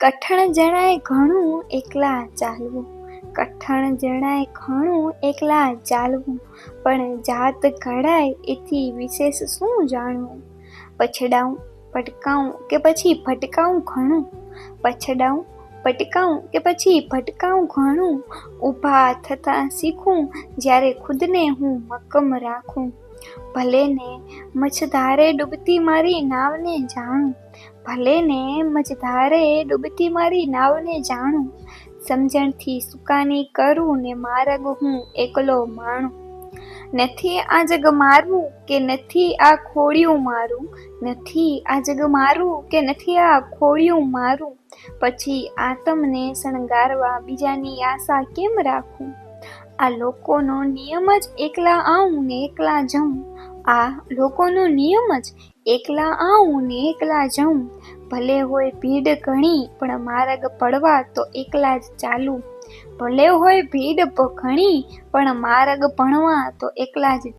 કઠણ જણાય ઘણું એકલા ચાલવું, કઠણ જણાય ઘણું એકલા ચાલવું, પણ જાત ઘડાય એથી વિશેષ શું જાણવું. પછડાવું પટકાવું કે પછી ભટકાવું ઘણું, પછડાવું પટકાવું કે પછી ભટકાવું ઘણું, ઊભા થતાં શીખું જ્યારે ખુદને હું મક્કમ રાખું. ભલે ને મझधारे ડૂબતી મારી નાવને જાણું, ભલે ને મझधारे ડૂબતી મારી નાવને જાણું, સમજણથી સુકાની કરું ને માર્ગ હું એકલો માણું. નથી આ જગ મારું કે નથી આ ખોડિયું મારું, નથી આ જગ મારું કે નથી આ ખોડિયું મારું, પછી આતમને શણગારવા બીજાની આશા કેમ રાખું. આ લોકોનો નિયમ જ એકલા આવું ને એકલા જઉં, આ લોકોનો નિયમ જ એકલા આવું ને એકલા જઉં. ભલે હોય ભીડ ઘણી પણ માર્ગ પડવા તો એકલા જ ચાલું, ભલે હોય ભીડ ઘણી પણ માર્ગ ભણવા તો એકલા જ